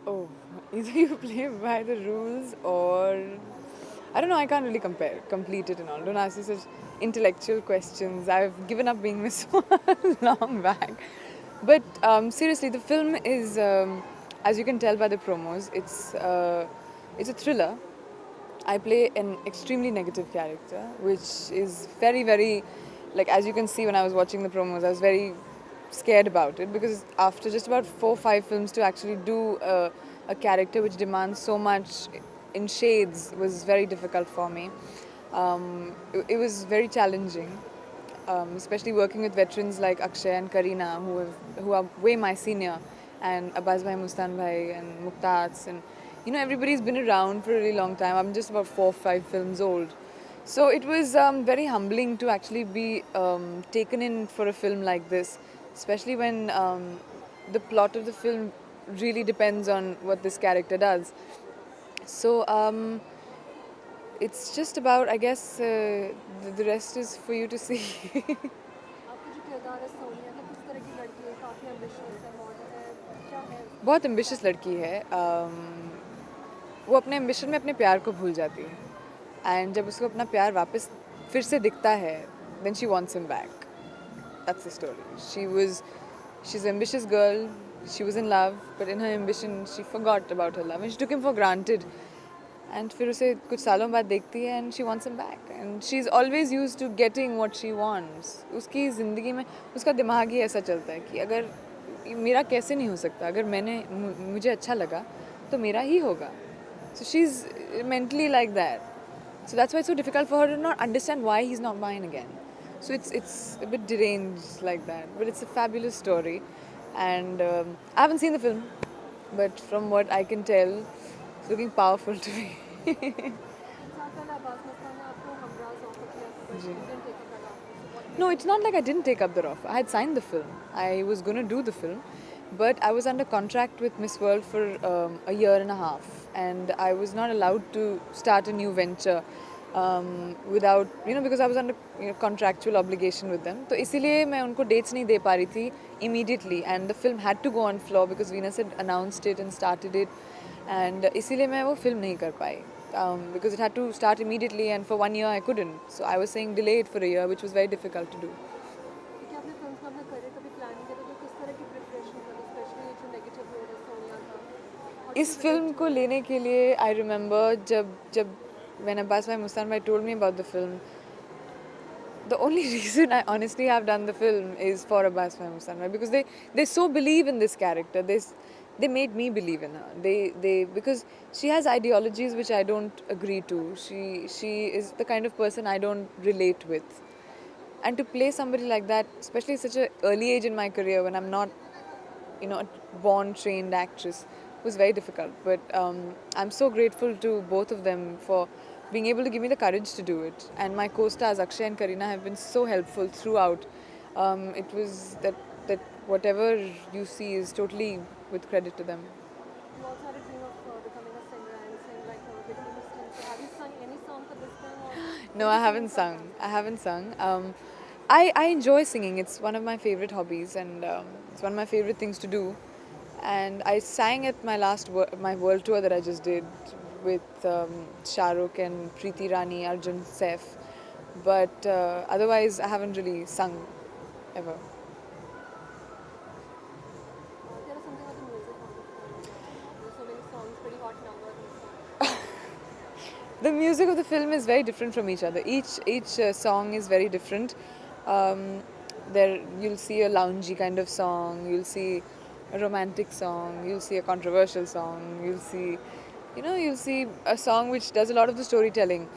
Oh, either you play by the rules or I don't know. I can't really complete it and all. Don't ask me such intellectual questions. I've given up being Miss World long back. But seriously, the film is, as you can tell by the promos, it's a thriller. I play an extremely negative character, which is very, very, like, as you can see when I was watching the promos, I was very scared about it because after just about 4 or 5 films to actually do a character which demands so much in shades was very difficult for me. It was very challenging, especially working with veterans like Akshay and Kareena, who are way my senior, and Abbas Bhai, Mustan Bhai, and Muqtats, and everybody's been around for a really long time. I'm just about 4 or 5 films old, so it was very humbling to actually be taken in for a film like this, especially when the plot of the film really depends on what this character does. So it's just about, I guess, the rest is for you to see. बहुत ambitious लड़की है. वो अपने ambition में अपने प्यार को भूल जाती है एंड जब उसको अपना प्यार वापस फिर से दिखता है then she wants him back. That's the story. She's an ambitious girl. She was in love, but in her ambition, she forgot about her love and she took him for granted. And फिर उसे कुछ सालों बाद देखती है and she wants him back. And she's always used to getting what she wants. उसकी ज़िंदगी में उसका दिमाग ही ऐसा चलता है कि अगर मेरा कैसे नहीं हो सकता, अगर मुझे अच्छा लगा तो मेरा ही होगा. So she's mentally like that. So that's why it's so difficult for her to not understand why he's not mine again. So it's a bit deranged like that, but it's a fabulous story, and I haven't seen the film, but from what I can tell, it's looking powerful to me. No, it's not like I didn't take up the offer. I had signed the film. I was going to do the film, but I was under contract with Miss World for a year and a half, and I was not allowed to start a new venture without, because I was under contractual obligation with them. तो इसीलिए मैं उनको dates नहीं दे पा रही थी immediately, and the film had to go on floor because Venus had announced it and started it, and इसीलिए मैं वो film नहीं कर पाई. Because it had to start immediately and for 1 year I couldn't. So I was saying delay it for a year, which was very difficult to do. इस film को लेने के लिए I remember जब when Abbas Bhai Mustan Bhai told me about the film, the only reason I honestly have done the film is for Abbas Bhai Mustan Bhai, because they so believe in this character. They made me believe in her. They because she has ideologies which I don't agree to. She is the kind of person I don't relate with. And to play somebody like that, especially at such an early age in my career when I'm not, a born trained actress, was very difficult. But I'm so grateful to both of them for being able to give me the courage to do it. And my co-stars Akshay and Kareena have been so helpful throughout. It was that whatever you see is totally with credit to them. You also had a dream of becoming a singer and sing like a bit of have you sung any song for this film? No, I haven't sung. I enjoy singing. It's one of my favorite hobbies, and it's one of my favorite things to do. And I sang at my my world tour that I just did with Shah Rukh and Preeti Rani, Arjun Saif. But otherwise, I haven't really sung ever. The music of the film is very different from each other. Each song is very different. There you'll see a loungy kind of song, you'll see a romantic song, you'll see a controversial song, you'll see a song which does a lot of the storytelling.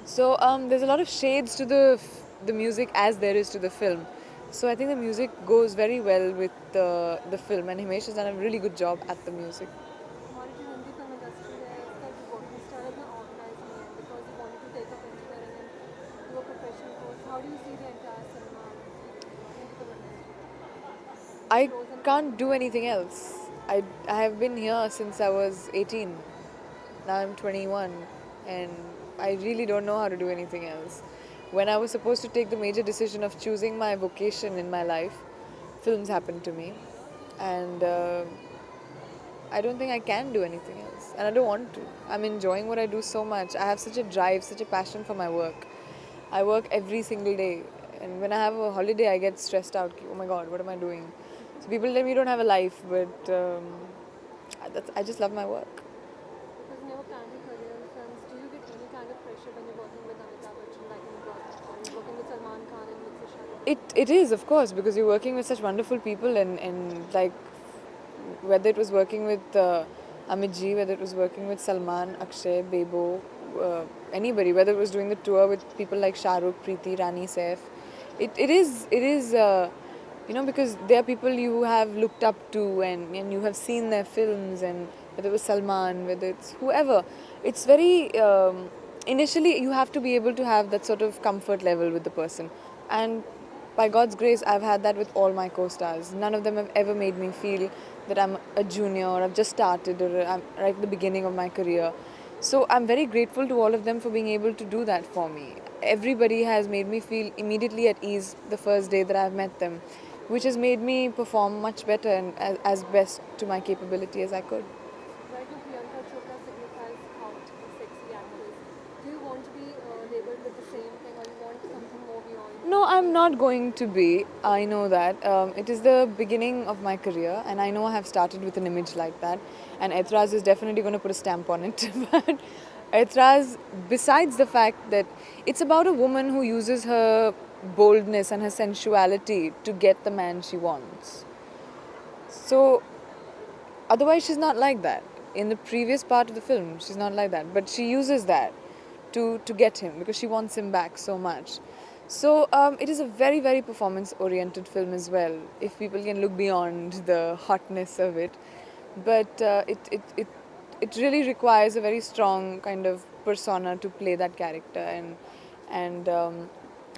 So there's a lot of shades to the music as there is to the film. So I think the music goes very well with the film, and Himesh has done a really good job at the music. I can't do anything else. I have been here since I was 18. Now I'm 21, and I really don't know how to do anything else. When I was supposed to take the major decision of choosing my vocation in my life, films happened to me. and I don't think I can do anything else, and I don't want to. I'm enjoying what I do so much. I have such a drive, such a passion for my work. I work every single day, and when I have a holiday, I get stressed out. Oh my God, what am I doing? So people tell me you don't have a life, but I just love my work. Because in your family career films, do you get any kind of pressure when you're working with Amitabh Bachchan, like in the project, or you're working with Salman Khan and with Shah Rukh Khan? It is, of course, because you're working with such wonderful people, and like whether it was working with Amit ji, whether it was working with Salman, Akshay, Bebo, anybody, whether it was doing the tour with people like Shah Rukh, Preeti, Rani, Saif, it is because they are people you have looked up to, and you have seen their films, and whether it was Salman, whether it's whoever, it's very initially you have to be able to have that sort of comfort level with the person, and by God's grace, I've had that with all my co-stars. None of them have ever made me feel that I'm a junior, or I've just started, or I'm right at the beginning of my career. So I'm very grateful to all of them for being able to do that for me. Everybody has made me feel immediately at ease the first day that I've met them, which has made me perform much better and as best to my capability as I could. Why do Priyanka Chopra signifies hot, sexy actress? Do you want to be labeled with the same thing, or you want something more beyond? No, I'm not going to be. I know that. It is the beginning of my career, and I know I have started with an image like that. And Aitraaz is definitely going to put a stamp on it. But Aitraaz, besides the fact that it's about a woman who uses her boldness and her sensuality to get the man she wants. So, otherwise, she's not like that. In the previous part of the film, she's not like that. But she uses that to get him because she wants him back so much. So it is a very, very performance-oriented film as well, if people can look beyond the hotness of it. But it really requires a very strong kind of persona to play that character. And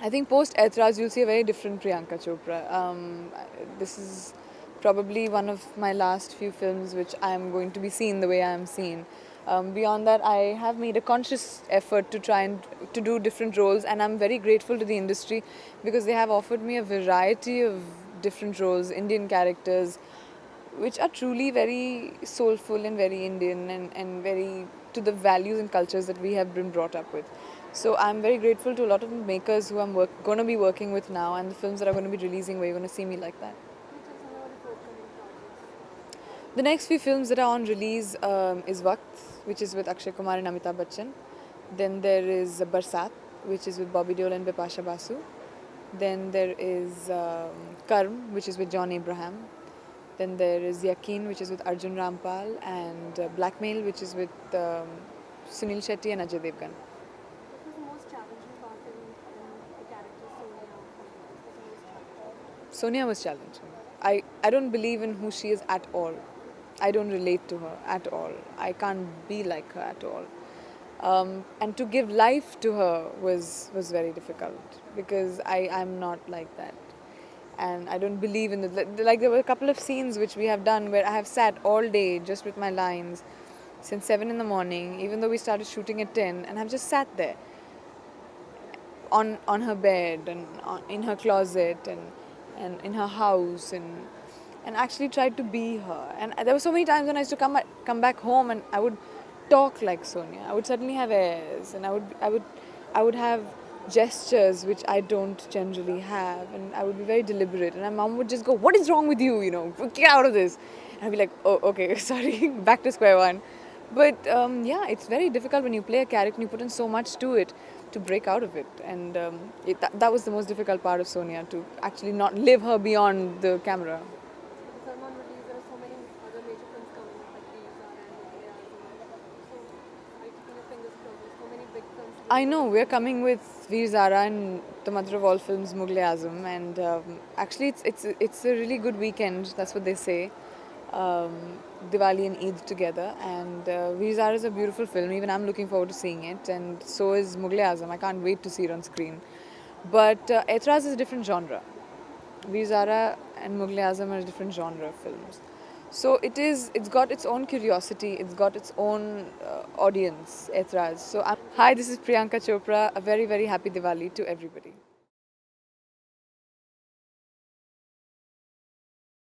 I think post Aitraaz, you'll see a very different Priyanka Chopra. This is probably one of my last few films which I'm going to be seen the way I am seen. Beyond that, I have made a conscious effort to try and to do different roles, and I'm very grateful to the industry because they have offered me a variety of different roles, Indian characters, which are truly very soulful and very Indian, and very to the values and cultures that we have been brought up with. So I'm very grateful to a lot of makers who I'm going to be working with now, and the films that are going to be releasing where you're going to see me like that. Can you tell us about the forthcoming projects? The next few films that are on release is Waqt, which is with Akshay Kumar and Amitabh Bachchan. Then there is Barsat, which is with Bobby Deol and Bipasha Basu. Then there is Karm, which is with John Abraham. Then there is Yakin, which is with Arjun Rampal, and Blackmail, which is with Sunil Shetty and Ajay Devgan. What was the most challenging part in the character Sonia? What was the most challenging? Sonia was challenging. I don't believe in who she is at all. I don't relate to her at all. I can't be like her at all. And to give life to her was very difficult because I'm not like that. And I don't believe in it. Like there were a couple of scenes which we have done where I have sat all day just with my lines since 7 in the morning, even though we started shooting at 10, and I've just sat there on her bed and in her closet and in her house and actually tried to be her. And there were so many times when I used to come back home and I would talk like Sonia. I would suddenly have airs, and I would have gestures which I don't generally have, and I would be very deliberate. And my mom would just go, "What is wrong with you? You know, get out of this." And I'd be like, "Oh, okay, sorry, back to square one." But yeah, it's very difficult when you play a character and you put in so much to it to break out of it. And that was the most difficult part of Sonia, to actually not live her beyond the camera. With the Salman release, there are so many other major films coming up, like Veer Zara and Mughal e Azam. So, are you keeping your fingers crossed? So many big films. I know we're coming with Veer Zara and the mother of all films, Mughal e Azam, and actually it's a really good weekend. That's what they say. Diwali and Eid together, and Veer Zara is a beautiful film. Even I'm looking forward to seeing it, and so is Mughal e Azam. I can't wait to see it on screen. But Aitraaz is a different genre. Veer Zara and Mughal e Azam are a different genre of films. So it's got its own curiosity, it's got its own audience, Aitraaz. Hi, this is Priyanka Chopra. A very, very happy Diwali to everybody.